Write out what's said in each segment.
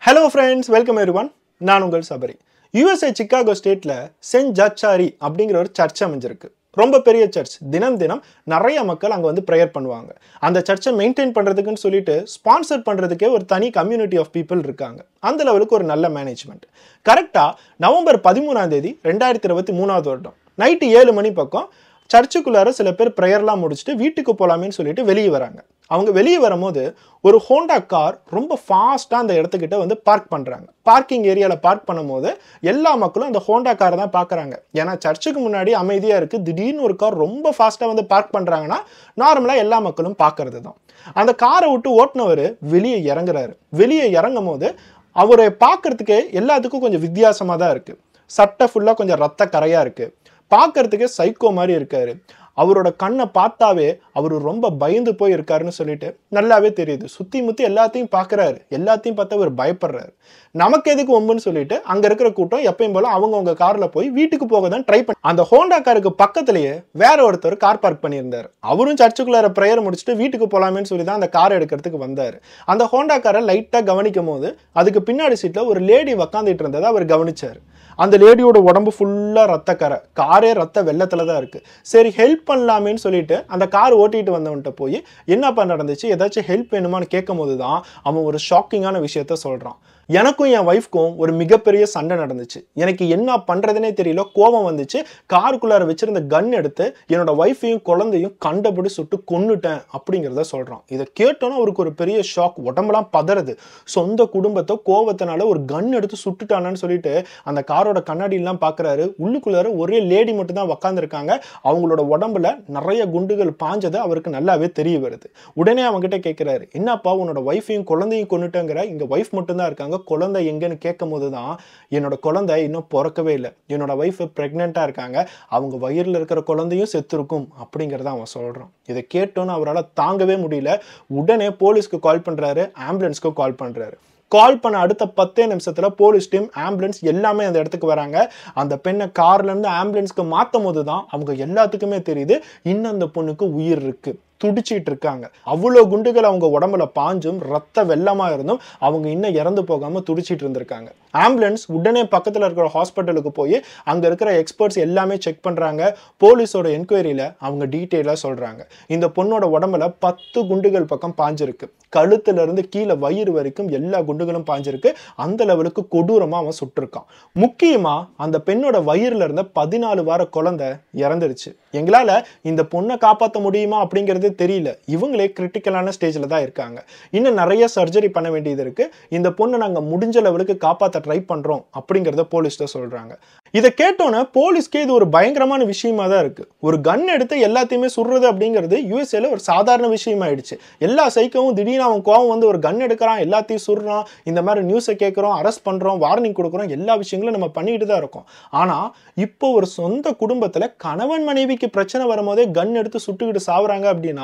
Hello friends, welcome everyone. நான் உங்கள் Sabari. USA Chicago ஸ்டேட்ல சென்ட் ஜாச்சாரி அப்படிங்கிற ஒரு சர்ச் அமைஞ்சிருக்கு. ரொம்ப பெரிய சர்ச். தினம் நிறைய மக்கள் அங்க வந்து பிரேயர் பண்ணுவாங்க. அந்த சர்ச்சை மெயின்டைன் பண்றதுக்குன்னு சொல்லிட்டு ஸ்பான்சர் பண்றதுக்கே ஒரு தனி கம்யூனிட்டி ஆஃப் பீப்புள் இருக்காங்க. அந்த லெவலுக்கு ஒரு நல்ல மேனேஜ்மெண்ட். கரெக்டா நவம்பர் 13ஆம் தேதி 2023 வருடம் நைட்டு 7 மணி பக்கம் சர்ச்சுக்குள்ளார சில பேர் பிரேயர்லாம் முடிச்சுட்டு வீட்டுக்கு போலாமேன்னு சொல்லிட்டு வெளியே வராங்க. அவங்க வெளியே வரும்போது ஒரு ஹோண்டா கார் ரொம்ப ஃபாஸ்ட்டாக அந்த இடத்துக்கிட்ட வந்து பார்க் பண்ணுறாங்க. பார்க்கிங் ஏரியாவில் பார்க் பண்ணும்போது எல்லா மக்களும் அந்த ஹோண்டா காரை தான் பார்க்குறாங்க. ஏன்னா சர்ச்சுக்கு முன்னாடி அமைதியாக இருக்குது, திடீர்னு ஒரு கார் ரொம்ப ஃபாஸ்ட்டாக வந்து பார்க் பண்ணுறாங்கன்னா நார்மலாக எல்லா மக்களும் பார்க்கறது தான். அந்த காரை விட்டு ஓட்டுனவர் வெளியே இறங்குறாரு. வெளியே இறங்கும் போது அவரை பார்க்கறதுக்கே எல்லாத்துக்கும் கொஞ்சம் வித்தியாசமாக தான் இருக்குது. சட்டை ஃபுல்லாக கொஞ்சம் ரத்த கரையாக இருக்குது. பார்க்கறதுக்கே சைக்கோ மாதிரி இருக்காரு. அவரோட கண்ணை பார்த்தாவே அவர் ரொம்ப பயந்து போய் இருக்காருன்னு சொல்லிட்டு நல்லாவே தெரியுது. சுத்தி முத்தி எல்லாத்தையும் பார்க்குறாரு. எல்லாத்தையும் பார்த்தா அவர் பயப்படுறாரு. நமக்கு எதுக்கு ஒம்புன்னு சொல்லிட்டு அங்க இருக்கிற கூட்டம் எப்பயும் போல அவங்கவுங்க கார்ல போய் வீட்டுக்கு போக தான் ட்ரை பண்ணி அந்த ஹோண்டா காருக்கு பக்கத்திலேயே வேற ஒருத்தர் கார் பார்க் பண்ணியிருந்தாரு. அவரும் சர்ச்சுக்குள்ளார பிரேயர் முடிச்சுட்டு வீட்டுக்கு போலாமேன்னு சொல்லி தான் அந்த காரை எடுக்கிறதுக்கு வந்தாரு. அந்த ஹோண்டா காரை லைட்டா கவனிக்கும் போது அதுக்கு பின்னாடி சீட்ல ஒரு லேடி உக்காந்துட்டு இருந்ததை அவர் கவனிச்சாரு. அந்த லேடியோட உடம்பு ஃபுல்லா ரத்த கரை, காரே ரத்த வெள்ளத்துல தான் இருக்கு. சரி ஹெல்ப் பண்ணலாமேன்னு சொல்லிட்டு அந்த கார் ஓட்டிட்டு வந்தவன்கிட்ட போய் என்னப்பா நடந்துச்சு, ஏதாச்சும் ஹெல்ப் வேணுமான்னு கேட்கும் போது தான் அவன் ஒரு ஷாக்கிங்கான விஷயத்த சொல்றான். எனக்கும் என் ஒய்ஃப்க்கும் ஒரு மிகப்பெரிய சண்டை நடந்துச்சு. எனக்கு என்ன பண்றதுனே தெரியல, கோபம் வந்துச்சு. காருக்குள்ளார வச்சிருந்த கன் எடுத்து என்னோட ஒய்ஃபையும் குழந்தையும் கண்டபடி சுட்டு கொன்னுட்டேன் அப்படிங்கிறத சொல்றான். இதை கேட்டோன்னா அவருக்கு ஒரு பெரிய ஷாக், உடம்பெல்லாம் பதறது. சொந்த குடும்பத்தை கோபத்தினால ஒரு கன் எடுத்து சுட்டுட்டானு சொல்லிட்டு அந்த காரோட கண்ணாடி எல்லாம் பாக்குறாரு. உள்ளுக்குள்ளார ஒரே லேடி மட்டும் தான் உக்காந்துருக்காங்க. அவங்களோட உடம்புல நிறைய குண்டுகள் பாஞ்சது அவருக்கு நல்லாவே தெரிய வருது. உடனே அவங்ககிட்ட கேட்கிறாரு, என்னப்பா உன்னோட ஒய்ஃபையும் குழந்தையும் கொன்னுட்டேங்கிற, இங்க ஒய்ஃப் மட்டும் தான் இருக்காங்க, குழந்தை எங்கன்னு கேட்கும் போது தான் என்னோட குழந்தை இன்னும் பிறக்கவே இல்லை, என்னோட ஒய்ஃப் பிரெக்னெண்டா இருக்காங்க, அவங்க வயிறுல இருக்கிற குழந்தையும் செத்துருக்கும் அப்படிங்கிறத அவன் சொல்றான். இதை கேட்டோன்னு அவரால் தாங்கவே முடியல. உடனே போலீஸ்க்கு கால் பண்றாரு, ஆம்புலன்ஸ்க்கு கால் பண்றாரு. கால் பண்ண அடுத்த 10 நிமிஷத்துல போலீஸ் டீம், ஆம்புலன்ஸ் எல்லாமே அந்த இடத்துக்கு வராங்க. அந்த பெண்ணை கார்ல இருந்து ஆம்புலன்ஸ்க்கு மாத்தும் போது தான் அவங்க எல்லாத்துக்குமே தெரியுது இன்னும் அந்த பொண்ணுக்கு உயிர் இருக்கு, துடிச்சிட்டு இருக்காங்க. அவ்வளோ குண்டுகள் அவங்க உடம்புல பாஞ்சும் ரத்த வெள்ளமா இருந்தும் அவங்க இன்னும் இறந்து போகாம துடிச்சிட்டு இருந்திருக்காங்க. ஆம்புலன்ஸ் உடனே பக்கத்துல இருக்கிற ஹாஸ்பிட்டலுக்கு போய் அங்க இருக்கிற எக்ஸ்பர்ட்ஸ் எல்லாமே செக் பண்றாங்க. போலீஸோட என்கொயரியில அவங்க டீட்டெயிலா சொல்றாங்க, இந்த பொண்ணோட உடம்புல 10 குண்டுகள் பக்கம் பாஞ்சிருக்கு. கழுத்துல இருந்து கீழே வயிறு வரைக்கும் எல்லா குண்டுகளும் பாஞ்சிருக்கு. அந்த லெவலுக்கு கொடூரமா அவன் சுட்டிருக்கான். முக்கியமா அந்த பெண்ணோட வயிறுல இருந்த 14 வார குழந்தை இறந்துருச்சு. எங்களால இந்த பொண்ணை காப்பாற்ற முடியுமா அப்படிங்கிறது தெரியல. இவங்களே கிரிட்டிக்கலான ஸ்டேஜ்ல தான் இருக்காங்க. இன்னும் நிறைய சர்ஜரி பண்ண வேண்டியது இருக்கு. இந்த பொண்ணை நாங்க முடிஞ்ச லெவலுக்கு காப்பாற்ற ட்ரை பண்றோம் அப்படிங்கறத போலீஸ்ல சொல்றாங்க. இதை கேட்டோன்னே போலீஸ்க்கே இது ஒரு பயங்கரமான விஷயமா தான் இருக்கு. ஒரு கன் எடுத்து எல்லாத்தையுமே சுடுறது அப்படிங்கிறது யூஎஸ்ஏல ஒரு சாதாரண விஷயம் ஆயிடுச்சு. எல்லா சைக்கவும் திடீர்னு அவன் கோவம் வந்து ஒரு கன் எடுக்கிறான், எல்லாத்தையும் சுடுறான். இந்த மாதிரி நியூஸை கேட்கிறோம், அரெஸ்ட் பண்றோம், வார்னிங் கொடுக்குறோம், எல்லா விஷயங்களும் நம்ம பண்ணிட்டு தான் இருக்கோம். ஆனா இப்போ ஒரு சொந்த குடும்பத்துல கணவன் மனைவிக்கு பிரச்சனை வரும்போதே கன் எடுத்து சுட்டுக்கிட்டு சாவுறாங்க அப்படின்னா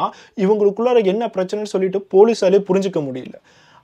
இவங்களுக்குள்ளார என்ன பிரச்சனைன்னு சொல்லிட்டு போலீஸாலே புரிஞ்சுக்க முடியல.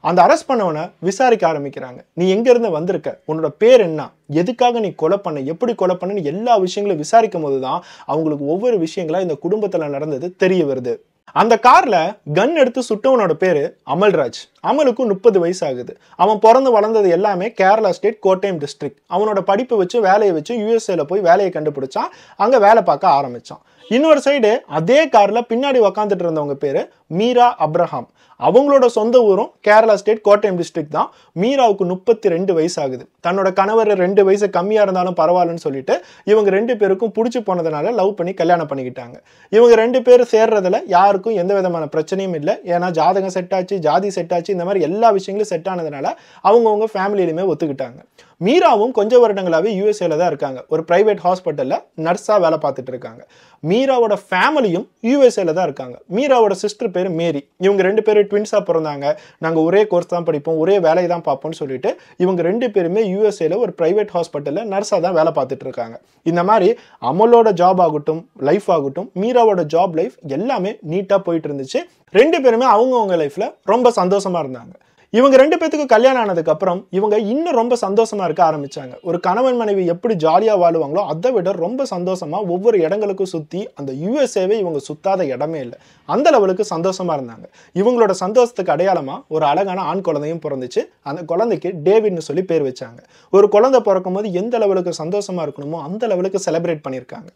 அந்த அரெஸ்ட் பண்ணவனை விசாரிக்க ஆரம்பிக்கிறாங்க. நீ எங்க இருந்து வந்திருக்க, உன்னோட பேர் என்ன, எதுக்காக நீ கொலை பண்ண, எப்படி கொலை பண்ணு, எல்லா விஷயங்களும் விசாரிக்கும் போதுதான் அவங்களுக்கு ஒவ்வொரு விஷயங்களா இந்த குடும்பத்துல நடந்தது தெரிய வருது. அந்த கார்ல கன் எடுத்து சுட்டவனோட பேரு அமல்ராஜ். அமலுக்கும் 30 வயசு ஆகுது. அவன் பிறந்து வளர்ந்தது எல்லாமே கேரளா ஸ்டேட் கோட்டயம் டிஸ்ட்ரிக்ட். அவனோட படிப்பை வச்சு வேலையை வச்சு யூஎஸ்ஏல போய் வேலையை கண்டுபிடிச்சான். அங்க வேலை பார்க்க ஆரம்பிச்சான். இன்னொரு சைடு அதே கார்ல பின்னாடி உக்காந்துட்டு இருந்தவங்க பேரு மீரா அப்ரஹாம். அவங்களோட சொந்த ஊரும் கேரளா ஸ்டேட் கோட்டயம் டிஸ்ட்ரிக்ட் தான். மீராவுக்கு 32 வயசு ஆகுது. தன்னோட கணவர் 2 வயசு கம்மியா இருந்தாலும் பரவாயில்லன்னு சொல்லிட்டு இவங்க 2 பேருக்கும் பிடிச்சி போனதுனால லவ் பண்ணி கல்யாணம் பண்ணிக்கிட்டாங்க. இவங்க 2 பேரும் சேர்றதுல யாருக்கும் எந்த விதமான பிரச்சனையும் இல்லை. ஏன்னா ஜாதகம் செட் ஆச்சு, ஜாதி செட் ஆச்சு, இந்த மாதிரி எல்லா விஷயங்களும் செட் ஆனதுனால அவங்கவுங்க ஃபேமிலியிலுமே ஒத்துக்கிட்டாங்க. மீராவும் கொஞ்ச வருடங்களாவே யூஎஸ்ஏல தான் இருக்காங்க. ஒரு பிரைவேட் ஹாஸ்பிட்டல்ல நர்ஸா வேலை பார்த்துட்டு இருக்காங்க. மீராவோட ஃபேமிலியும் யூஎஸ்ஏல தான் இருக்காங்க. மீராவோட சிஸ்டர் பேரு மேரி. இவங்க 2 பேரும் ட்வின்ஸா பிறந்தாங்க. நாங்க ஒரே கோர்ஸ் தான் படிப்போம், ஒரே வேலையை தான் பார்ப்போம்னு சொல்லிட்டு இவங்க 2 பேருமே யூஎஸ்ஏல ஒரு பிரைவேட் ஹாஸ்பிட்டல்ல நர்ஸா தான் வேலை பார்த்துட்டு இருக்காங்க. இந்த மாதிரி அமலோட ஜாப் ஆகட்டும், லைஃப் ஆகட்டும், மீராவோட ஜாப் லைஃப் எல்லாமே நீட்டா போயிட்டு இருந்துச்சு. 2 பேருமே அவங்கவுங்க லைஃப்ல ரொம்ப சந்தோஷமா இருந்தாங்க. இவங்க 2 பேத்துக்கும் கல்யாணம் ஆனதுக்கு அப்புறம் இவங்க இன்னும் ரொம்ப சந்தோஷமா இருக்க ஆரம்பிச்சாங்க. ஒரு கணவன் மனைவி எப்படி ஜாலியா வாழுவாங்களோ அதை விட ரொம்ப சந்தோஷமா ஒவ்வொரு இடங்களுக்கும் சுத்தி அந்த யுஎஸ்ஏவே இவங்க சுத்தாத இடமே இல்லை. அந்த லெவலுக்கு சந்தோஷமா இருந்தாங்க. இவங்களோட சந்தோஷத்துக்கு அடையாளமா ஒரு அழகான ஆண் குழந்தையும் பிறந்துச்சு. அந்த குழந்தைக்கு டேவிட்னு சொல்லி பேர் வச்சாங்க. ஒரு குழந்தை பிறக்கும் போது எந்த லெவலுக்கு சந்தோஷமா இருக்கணுமோ அந்த லெவலுக்கு செலிப்ரேட் பண்ணியிருக்காங்க.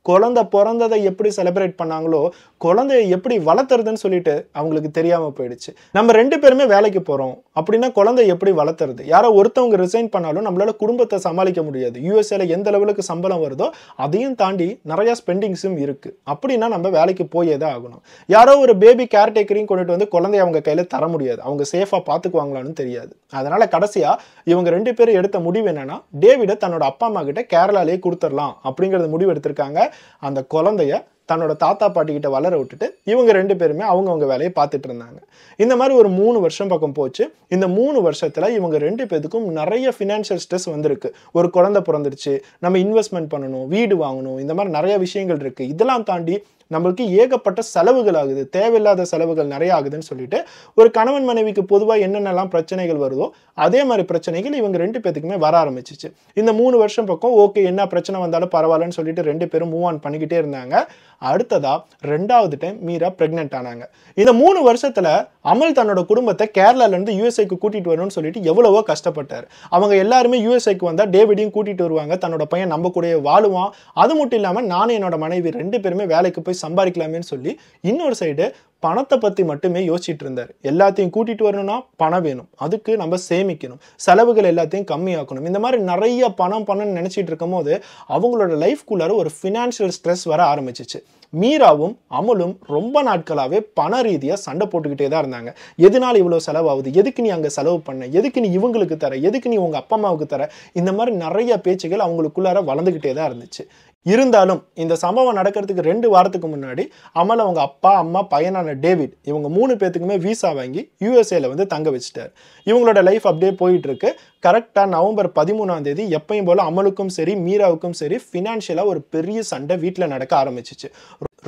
குழந்தை பிறந்ததை எப்படி செலிப்ரேட் பண்ணாங்களோ குழந்தையை எப்படி வளர்த்துறதுன்னு சொல்லிட்டு அவங்களுக்கு தெரியாம போயிடுச்சு. நம்ம 2 பேருமே வேலைக்கு போறோம் அப்படின்னா குழந்தை எப்படி வளர்த்துறது? யாரோ ஒருத்தவங்க ரிசைன் பண்ணாலும் நம்மளால குடும்பத்தை சமாளிக்க முடியாது. யூஎஸ்ஏல எந்த லெவலுக்கு சம்பளம் வருதோ அதையும் தாண்டி நிறைய ஸ்பெண்டிங்ஸும் இருக்கு. அப்படின்னா நம்ம வேலைக்கு போயே தான் ஆகணும். யாரோ ஒரு பேபி கேர்டேக்கரையும் கொண்டுட்டு வந்து குழந்தைய அவங்க கையில தர முடியாது. அவங்க சேஃபா பாத்துக்குவாங்களான்னு தெரியாது. அதனால கடைசியா இவங்க 2 பேரும் எடுத்த முடிவு என்னன்னா, டேவிட தன்னோட அப்பா அம்மா கிட்ட கேரளாலேயே கொடுத்துடலாம் அப்படிங்கறது முடிவு எடுத்திருக்காங்க. அந்த குழந்தைய தன்னோட தாத்தா பாட்டி கிட்ட வளர விட்டுட்டு இவங்க 2 பேருமே அவங்கவங்க வேலையை பார்த்துட்டு இருந்தாங்க. இந்த மாதிரி ஒரு 3 வருஷம் பக்கம் போச்சு. இந்த 3 வருஷத்துல இவங்க 2 பேத்துக்கும் நிறைய ஃபினான்ஷியல் ஸ்ட்ரெஸ் வந்திருக்கு. ஒரு குழந்தை பிறந்துருச்சு, நம்ம இன்வெஸ்ட்மெண்ட் பண்ணணும், வீடு வாங்கணும், இந்த மாதிரி நிறைய விஷயங்கள் இருக்கு. இதெல்லாம் தாண்டி நம்மளுக்கு ஏகப்பட்ட செலவுகள் ஆகுது, தேவையில்லாத செலவுகள் நிறைய ஆகுதுன்னு சொல்லிட்டு ஒரு கணவன் மனைவிக்கு பொதுவாக என்னென்னலாம் பிரச்சனைகள் வருதோ அதே மாதிரி பிரச்சனைகள் இவங்க 2 பேத்துக்குமே வர ஆரம்பிச்சிச்சு. இந்த 3 வருஷம் பக்கம் ஓகே என்ன பிரச்சனை வந்தாலும் பரவாயில்லன்னு சொல்லிட்டு 2 பேரும் மூவ் ஆன் பண்ணிக்கிட்டே இருந்தாங்க. அடுத்ததா 2வது டைம் மீரா பிரெக்னென்ட் ஆனாங்க. இந்த 3 வருஷத்துல அமல் தன்னோட குடும்பத்தை கேரளால இருந்து யுஎஸ்ஏக்கு கூட்டிட்டு வரணும்னு சொல்லிட்டு எவ்வளவோ கஷ்டப்பட்டார். அவங்க எல்லாருமே யுஎஸ்ஏக்கு வந்தா டேவிடையும் கூட்டிட்டு வருவாங்க, தன்னோட பையன் நம்ம கூடயே வாழுவான். அது மட்டும் இல்லாம நானும் என்னோட மனைவி 2 பேருமே வேலைக்கு போய் சம்பாதிக்கலாமேன்னு சொல்லி இன்னொரு சைடு பணத்தை பத்தி மட்டுமே யோசிச்சுட்டு இருந்தார். எல்லாத்தையும் கூட்டிட்டு வரணும்னா பணம் வேணும், அதுக்கு நம்ம சேமிக்கணும், செலவுகள் எல்லாத்தையும் கம்மியாக்கணும். இந்த மாதிரி நிறைய பணம்னு நினைச்சிட்டு இருக்கும் போது அவங்களோட லைஃப்குள்ளார ஒரு ஃபினான்ஷியல் ஸ்ட்ரெஸ் வர ஆரம்பிச்சிச்சு. மீராவும் அமலும் ரொம்ப நாட்களாவே பண ரீதியா சண்டை போட்டுக்கிட்டே தான் இருந்தாங்க. எதனால இவ்வளவு செலவாகுது, எதுக்கு நீ அங்க செலவு பண்ண, எதுக்கு நீ இவங்களுக்கு தர, எதுக்கு நீ உங்க அப்பா அம்மாவுக்கு தர, இந்த மாதிரி நிறைய பேச்சுகள் அவங்களுக்குள்ளார வளர்ந்துகிட்டே தான் இருந்துச்சு. இருந்தாலும் இந்த சம்பவம் நடக்கிறதுக்கு 2 வாரத்துக்கு முன்னாடி அமல் அவங்க அப்பா அம்மா பையனான டேவிட் இவங்க 3 பேத்துக்குமே விசா வாங்கி யூஎஸ்ஏல வந்து தங்க வச்சுட்டார். இவங்களோட லைஃப் அப்படியே போயிட்டு இருக்கு. கரெக்டா நவம்பர் 13ஆம் தேதி எப்பயும் போல அமலுக்கும் சரி மீராவுக்கும் சரி ஃபினான்ஷியலா ஒரு பெரிய சண்டை வீட்டுல நடக்க ஆரம்பிச்சிச்சு.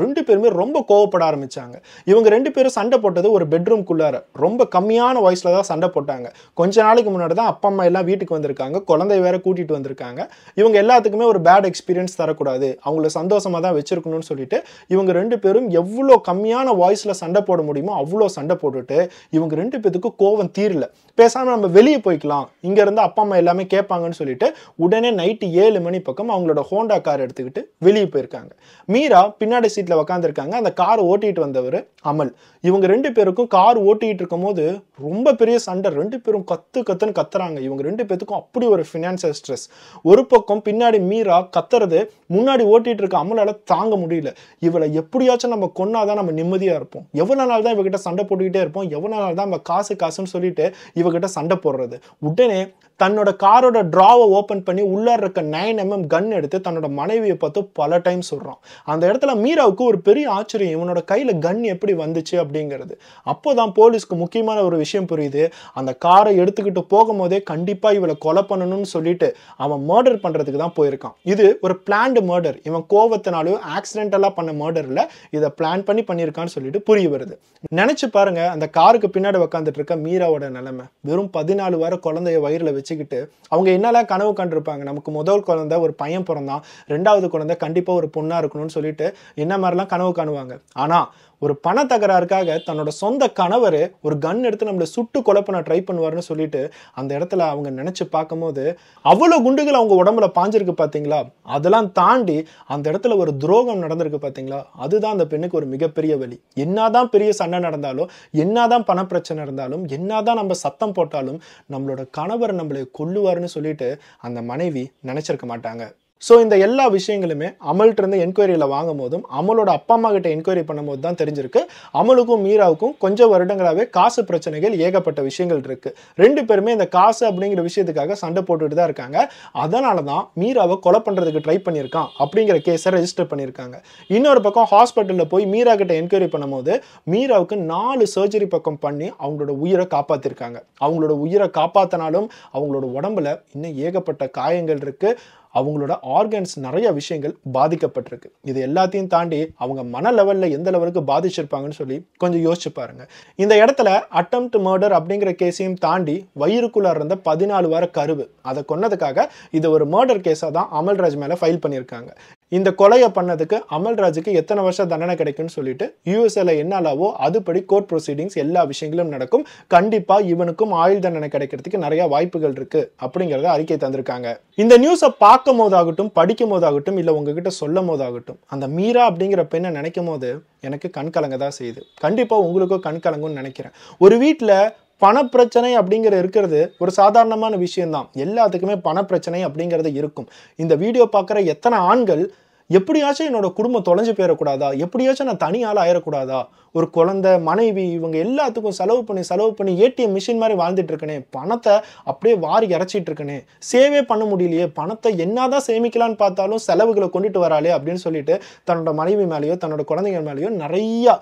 2 பேருமே ரொம்ப கோவப்பட ஆரம்பிச்சாங்க. இவங்க 2 பேரும் சண்டை போட்டது ஒரு பெட்ரூம்குள்ளார ரொம்ப கம்மியான வாய்ஸ்ல தான் சண்டை போட்டாங்க. கொஞ்ச நாளைக்கு முன்னாடி தான் அப்பா அம்மா எல்லாம் வீட்டுக்கு வந்திருக்காங்க, குழந்தை வேற கூட்டிட்டு வந்திருக்காங்க. இவங்க எல்லாத்துக்குமே ஒரு பேட் எக்ஸ்பீரியன்ஸ் தரக்கூடாது, அவங்கள சந்தோஷமா தான் வச்சிருக்கணும்னு சொல்லிட்டு இவங்க 2 பேரும் எவ்வளோ கம்மியான வாய்ஸ்ல சண்டை போட முடியுமோ அவ்வளோ சண்டை போட்டுட்டு இவங்க 2 பேத்துக்கும் கோவம் தீரல. பேசாம நம்ம வெளியே போய்க்கலாம், இங்க இருந்து அப்பா அம்மா எல்லாமே கேட்பாங்கன்னு சொல்லிட்டு உடனே நைட்டு 7 மணி பக்கம் அவங்களோட ஹோண்டா கார் எடுத்துக்கிட்டு வெளியே போயிருக்காங்க. மீரா பின்னாடி சீட்ல உட்காந்துருக்காங்க. அந்த கார் ஓட்டிட்டு வந்தவர் அமல். இவங்க 2 பேருக்கும் கார் ஓட்டிட்டு இருக்கும் போது ரொம்ப பெரிய சண்டை. 2 பேரும் கத்துன்னு கத்துறாங்க. இவங்க 2 பேத்துக்கும் அப்படி ஒரு ஃபினான்ஷியல் ஸ்ட்ரெஸ். ஒரு பக்கம் பின்னாடி மீரா கத்துறது முன்னாடி ஓட்டிட்டு இருக்க அமலால தாங்க முடியல. இவளை எப்படியாச்சும் நம்ம கொன்னாதான் நம்ம நிம்மதியா இருப்போம், எவ்வளவு நாள் தான் இவகிட்ட சண்டை போட்டுக்கிட்டே இருப்போம், எவ்வளவு நாள் தான் நம்ம காசுன்னு சொல்லிட்டு இவகிட்ட சண்டை போடுறது. உடனே தன்னோட காரோட டிராவை ஓபன் பண்ணி உள்ளார இருக்க 9mm கன் எடுத்து தன்னோட மனைவியை பார்த்து பல டைம் சொல்றான். அந்த இடத்துல மீராவுக்கு ஒரு பெரிய ஆச்சரியம், இவனோட கையில கன் எப்படி வந்துச்சு அப்படிங்கிறது. அப்போதான் போலீஸ்க்கு முக்கியமான ஒரு விஷயம் புரியுது. அந்த காரை எடுத்துக்கிட்டு போகும்போதே கண்டிப்பா இவளை கொலை பண்ணணும்னு சொல்லிட்டு அவன் மர்டர் பண்றதுக்கு தான் போயிருக்கான். இது ஒரு பிளான்டு மர்டர், இவன் கோவத்தினாலும் ஆக்சிடென்டலா பண்ண மர்டர்ல இதை பிளான் பண்ணி பண்ணியிருக்கான்னு சொல்லிட்டு புரிய வருது. நினைச்சு பாருங்க, அந்த காருக்கு பின்னாடி உட்காந்துட்டு இருக்க மீராவோட நிலைமை. வெறும் 14 வார குழந்தைய வயிறுல வச்சுக்கிட்டு அவங்க என்னெல்லாம் கனவு கண்டிருப்பாங்க. நமக்கு முதல் குழந்தை ஒரு பையன் பிறந்தான், 2வது குழந்தை கண்டிப்பா ஒரு பொண்ணா இருக்கணும்னு சொல்லிட்டு என்ன மாதிரிலாம் கனவு காணுவாங்க. ஆனா ஒரு பண தகராறுக்காக தன்னோட சொந்த கணவர் ஒரு கன் எடுத்து நம்மளை சுட்டு கொலை பண்ண ட்ரை பண்ணுவார்னு சொல்லிட்டு அந்த இடத்துல அவங்க நினைச்சு பார்க்கும்போது அவ்வளவு குண்டுகள் அவங்க உடம்புல பாஞ்சிருக்கு பாத்தீங்களா. அதெல்லாம் தாண்டி அந்த இடத்துல ஒரு துரோகம் நடந்திருக்கு பாத்தீங்களா. அதுதான் அந்த பெண்ணுக்கு ஒரு மிகப்பெரிய வலி. என்னதான் பெரிய சண்டை நடந்தாலும், என்னதான் பண பிரச்சனை இருந்தாலும், என்னதான் நம்ம சத்தம் போட்டாலும் நம்மளோட கணவர் நம்மளை கொல்லுவார்னு சொல்லிட்டு அந்த மனைவி நினைச்சிருக்க மாட்டாங்க. ஸோ இந்த எல்லா விஷயங்களுமே அமல்கிட்ட இருந்து என்கொயரியில் வாங்கும் போதும் அமலோட அப்பா அம்மா கிட்ட என்கொயரி பண்ணும்போது தான் தெரிஞ்சிருக்கு. அமலுக்கும் மீராவுக்கும் கொஞ்சம் வருடங்களாகவே காசு பிரச்சனைகள் ஏகப்பட்ட விஷயங்கள் இருக்கு. 2 பேருமே இந்த காசு அப்படிங்கிற விஷயத்துக்காக சண்டை போட்டுட்டு தான் இருக்காங்க. அதனால தான் மீராவை கொலை பண்ணுறதுக்கு ட்ரை பண்ணியிருக்கான் அப்படிங்கிற கேஸை ரெஜிஸ்டர் பண்ணியிருக்காங்க. இன்னொரு பக்கம் ஹாஸ்பிட்டலில் போய் மீரா கிட்ட என்கொயரி பண்ணும்போது மீராவுக்கு 4 சர்ஜரி பக்கம் பண்ணி அவங்களோட உயிரை காப்பாற்றிருக்காங்க. அவங்களோட உயிரை காப்பாற்றினாலும் அவங்களோட உடம்புல இன்னும் ஏகப்பட்ட காயங்கள் இருக்கு. அவங்களோட ஆர்கன்ஸ் நிறைய விஷயங்கள் பாதிக்கப்பட்டிருக்கு. இது எல்லாத்தையும் தாண்டி அவங்க மன லெவலில் எந்த லெவலுக்கு பாதிச்சிருப்பாங்கன்னு சொல்லி கொஞ்சம் யோசிச்சு பாருங்க. இந்த இடத்துல அட்டெம்ப்ட் மர்டர் அப்படிங்கிற கேஸையும் தாண்டி வயிறுக்குள்ள இருந்த 14 வார கருவு அதை கொன்னதுக்காக இது ஒரு மர்டர் கேஸாக தான் அமல்ராஜ் மேலே ஃபைல் பண்ணியிருக்காங்க. இந்த கொலையை பண்ணதுக்கு அமல்ராஜுக்கு எத்தனை வருஷம் தண்டனை கிடைக்கும்னு சொல்லிட்டு யூஎஸ்ஏல என்ன அளவோ அதுபடி கோர்ட் ப்ரொசீடிங்ஸ் எல்லா விஷயங்களும் நடக்கும். கண்டிப்பா இவனுக்கும் ஆயுள் தண்டனை கிடைக்கிறதுக்கு நிறைய வாய்ப்புகள் இருக்கு அப்படிங்கறத அறிக்கை தந்திருக்காங்க. இந்த நியூஸை பார்க்கும் போதாகட்டும், படிக்கும் போதாகட்டும், இல்ல உங்ககிட்ட சொல்லும் போதாகட்டும், அந்த மீரா அப்படிங்கிற பெண்ணை நினைக்கும் போது எனக்கு கண்கலங்க தான் செய்யுது. கண்டிப்பா உங்களுக்கும் கண்கலங்கும்னு நினைக்கிறேன். ஒரு வீட்டில் பணப்பிரச்சனை அப்படிங்கிற இருக்கிறது ஒரு சாதாரணமான விஷயம்தான். எல்லாத்துக்குமே பணப்பிரச்சனை அப்படிங்கிறது இருக்கும். இந்த வீடியோ பார்க்குற எத்தனை ஆண்கள் எப்படியாச்சும் என்னோட குடும்பம் தொலைஞ்சு போயிடக்கூடாதா, எப்படியாச்சும் நான் தனியால் ஆயிடக்கூடாதா, ஒரு குழந்தை, மனைவி, இவங்க எல்லாத்துக்கும் செலவு பண்ணி ஏடிஎம் மிஷின் மாதிரி வாழ்ந்துட்டு இருக்கனே, பணத்தை அப்படியே வாரி இறைச்சிட்டு இருக்கனே, சேவே பண்ண முடியலையே, பணத்தை என்னதான் சேமிக்கலான்னு பார்த்தாலும் செலவுகளை கொண்டுட்டு வராளே அப்படின்னு சொல்லிட்டு தன்னோட மனைவி மேலேயோ தன்னோட குழந்தைங்க மேலேயோ நிறைய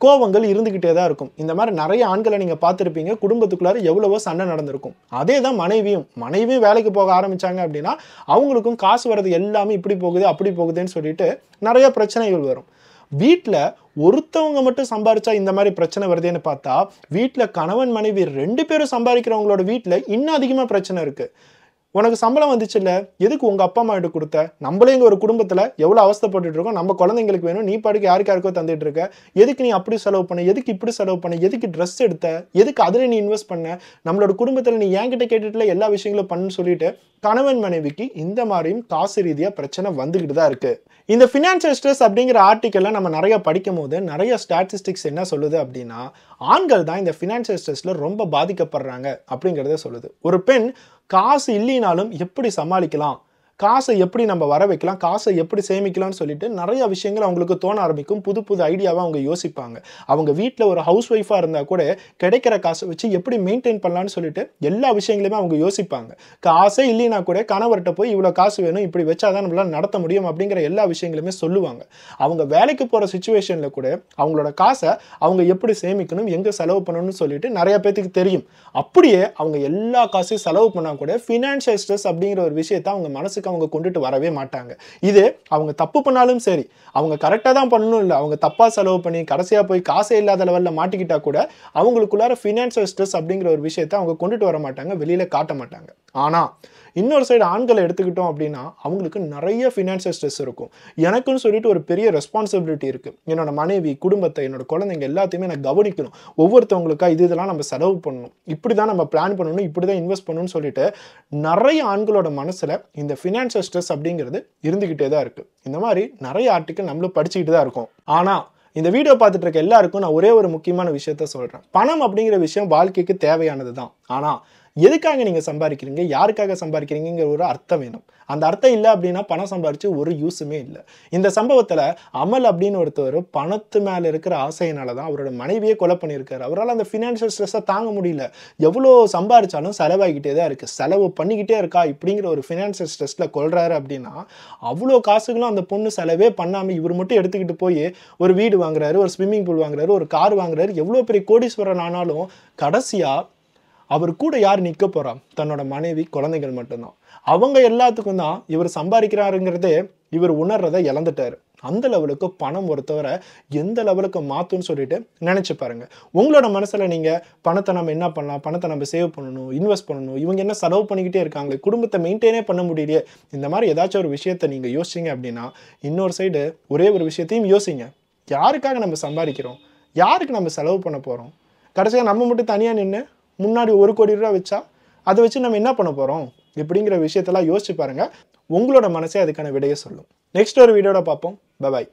கோவங்கள் இருந்துகிட்டே தான் இருக்கும். இந்த மாதிரி நிறைய ஆண்களை நீங்க பார்த்துருப்பீங்க. குடும்பத்துக்குள்ளார எவ்வளவோ சண்டை நடந்திருக்கும். அதே தான் மனைவியும் வேலைக்கு போக ஆரம்பிச்சாங்க அப்படின்னா அவங்களுக்கும் காசு வர்றது எல்லாமே இப்படி போகுது அப்படி போகுதுன்னு சொல்லிட்டு நிறைய பிரச்சனைகள் வரும். வீட்டில் ஒருத்தவங்க மட்டும் சம்பாரிச்சா இந்த மாதிரி பிரச்சனை வருதுன்னு பார்த்தா வீட்டில் கணவன் மனைவி 2 பேரும் சம்பாதிக்கிறவங்களோட வீட்டில் இன்னும் அதிகமாக பிரச்சனை இருக்கு. உனக்கு சம்பளம் வந்துச்சு இல்லை, எதுக்கு உங்கள் அப்பா அம்மா கிட்ட கொடுத்த? நம்மளே இங்கே ஒரு குடும்பத்தில் எவ்வளோ அவஸ்தைப்பட்டு இருக்கோம், நம்ம குழந்தைங்களுக்கு வேணும், நீ பாட்டுக்கு யாருக்கோ தந்துட்டு இருக்க, எதுக்கு நீ அப்படி செலவு பண்ண, எதுக்கு இப்படி செலவு பண்ண, எதுக்கு ட்ரெஸ் எடுத்த, எதுக்கு அதில் நீ இன்வெஸ்ட் பண்ண, நம்மளோட குடும்பத்தில் நீ என்கிட்ட கேட்டுட்டுல எல்லா விஷயங்களும் பண்ணுன்னு சொல்லிட்டு கணவன் மனைவிக்கு இந்த மாதிரியும் காசு ரீதியாக பிரச்சனை வந்துக்கிட்டு தான் இருக்கு. இந்த ஃபினான்ஷியல் ஸ்ட்ரெஸ் அப்படிங்கிற ஆர்டிக்கல்ல நம்ம நிறைய படிக்கும் போது நிறைய ஸ்டாட்டிஸ்டிக்ஸ் என்ன சொல்லுது அப்படின்னா ஆண்கள் தான் இந்த ஃபினான்ஷியல் ஸ்ட்ரெஸ்ல ரொம்ப பாதிக்கப்படுறாங்க அப்படிங்கிறத சொல்லுது. ஒரு பெண் காசு இல்லைனாலும் எப்படி சமாளிக்கலாம், காசை எப்படி நம்ம வர வைக்கலாம், காசை எப்படி சேமிக்கலாம்னு சொல்லிட்டு நிறைய விஷயங்கள் அவங்களுக்கு தோண ஆரம்பிக்கும். புது புது ஐடியாவை அவங்க யோசிப்பாங்க. அவங்க வீட்டில் ஒரு ஹவுஸ் ஒய்ஃபாக இருந்தால் கூட கிடைக்கிற காசை வச்சு எப்படி மெயின்டைன் பண்ணலான்னு சொல்லிட்டு எல்லா விஷயங்களையுமே அவங்க யோசிப்பாங்க. காசே இல்லைனா கூட கணவர்கிட்ட போய் இவ்வளோ காசு வேணும், இப்படி வச்சாதான் நம்மளால நடத்த முடியும் அப்படிங்கிற எல்லா விஷயங்களுமே சொல்லுவாங்க. அவங்க வேலைக்கு போகிற சுச்சுவேஷனில் கூட அவங்களோட காசை அவங்க எப்படி சேமிக்கணும், எங்கே செலவு பண்ணணும்னு சொல்லிட்டு நிறைய பேத்துக்கு தெரியும். அப்படியே அவங்க எல்லா காசையும் செலவு பண்ணால் கூட ஃபினான்ஷியல் ஸ்ட்ரெஸ் அப்படிங்கிற ஒரு விஷயத்தை அவங்க மனசுக்கு அவங்க கொண்டுட்டு வரவே மாட்டாங்க. இது அவங்க தப்பு பண்ணாலும் சரி, அவங்க கரெக்டாக தான் பண்ணணும் இல்லை, அவங்க தப்பாக செலவு பண்ணி கடைசியாக போய் காசே இல்லாத லெவலில் மாட்டிக்கிட்டா கூட அவங்களுக்குள்ளார ஃபினான்ஷியல் ஸ்ட்ரெஸ் அப்படிங்கிற ஒரு விஷயத்தை அவங்க கொண்டுட்டு வர மாட்டாங்க, வெளியில் காட்ட மாட்டாங்க. ஆனால் இன்னொரு சைடு ஆண்களை எடுத்துக்கிட்டோம் அப்படின்னா அவங்களுக்கு நிறைய ஃபினான்ஷியல் ஸ்ட்ரெஸ் இருக்கும். எனக்குன்னு சொல்லிட்டு ஒரு பெரிய ரெஸ்பான்சிபிலிட்டி இருக்குது. என்னோட மனைவி, குடும்பத்தை, என்னோட குழந்தைங்க எல்லாத்தையுமே நான் கவனிக்கணும். ஒவ்வொருத்தவங்களுக்கா இதெல்லாம் நம்ம செலவு பண்ணணும், இப்படி தான் நம்ம பிளான் பண்ணணும், இப்படி தான் இன்வெஸ்ட் பண்ணணும்னு சொல்லிட்டு நிறைய ஆண்களோட மனசில் இந்த ஃபினான்ஷியல் ஸ்ட்ரெஸ் அப்படிங்கிறது இருந்துக்கிட்டே தான் இருக்குது. இந்த மாதிரி நிறைய ஆர்டிக்கல் நம்மளும் படிச்சுக்கிட்டு தான் இருக்கோம். ஆனால் இந்த வீடியோ பார்த்துட்டு இருக்க எல்லாருக்கும் நான் ஒரே ஒரு முக்கியமான விஷயத்த சொல்கிறேன். பணம் அப்படிங்கிற விஷயம் வாழ்க்கைக்கு தேவையானது தான். ஆனால் எதுக்காக நீங்கள் சம்பாதிக்கிறீங்க, யாருக்காக சம்பாதிக்கிறீங்கிற ஒரு அர்த்தம் வேணும். அந்த அர்த்தம் இல்லை அப்படின்னா பணம் சம்பாதிச்சு ஒரு யூஸுமே இல்லை. இந்த சம்பவத்தில் அமல் அப்படின்னு ஒருத்தர் பணத்து மேலே இருக்கிற ஆசையினால தான் அவரோட மனைவியே கொலை பண்ணியிருக்காரு. அவரால் அந்த ஃபினான்ஷியல் ஸ்ட்ரெஸ்ஸை தாங்க முடியல. எவ்வளோ சம்பாதிச்சாலும் செலவாகிக்கிட்டே தான் இருக்குது, செலவு பண்ணிக்கிட்டே இருக்கா இப்படிங்கிற ஒரு ஃபினான்ஷியல் ஸ்ட்ரெஸ்ஸில் கொள்றாரு. அப்படின்னா அவ்வளோ காசுகளும் அந்த பொண்ணு செலவே பண்ணாமல் இவர் மட்டும் எடுத்துக்கிட்டு போய் ஒரு வீடு வாங்குறாரு, ஒரு ஸ்விம்மிங் பூல் வாங்குறாரு, ஒரு கார் வாங்குறாரு. எவ்வளோ பெரிய கோடீஸ்வரன் ஆனாலும் கடைசியாக அவர் கூட யார் நிற்க போறா? தன்னோட மனைவி, குழந்தைகள் மட்டும்தான். அவங்க எல்லாத்துக்கும் தான் இவர் சம்பாதிக்கிறாருங்கிறதே இவர் உணர்றதை இழந்துட்டாரு. அந்த லெவலுக்கு பணம் ஒருத்தவரை எந்த லெவலுக்கு மாற்றும்னு சொல்லிட்டு நினைச்சு பாருங்க. உங்களோட மனசுல நீங்க பணத்தை நம்ம என்ன பண்ணலாம், பணத்தை நம்ம சேவ் பண்ணணும், இன்வெஸ்ட் பண்ணணும், இவங்க என்ன செலவு பண்ணிக்கிட்டே இருக்காங்களே, குடும்பத்தை மெயின்டைனே பண்ண முடியலையே, இந்த மாதிரி ஏதாச்சும் ஒரு விஷயத்த நீங்க யோசிச்சிங்க அப்படின்னா இன்னொரு சைடு ஒரே ஒரு விஷயத்தையும் யோசிங்க. யாருக்காக நம்ம சம்பாதிக்கிறோம், யாருக்கு நம்ம செலவு பண்ண போறோம்? கடைசியாக நம்ம மட்டும் தனியாக நின்று முன்னாடி 1 கோடி ரூபா வச்சா அதை வச்சு நம்ம என்ன பண்ண போகிறோம் இப்படிங்கிற விஷயத்தெல்லாம் யோசிச்சு பாருங்கள். உங்களோட மனசே அதுக்கான விடையை சொல்லும். நெக்ஸ்ட் ஒரு வீடியோட பார்ப்போம். பை.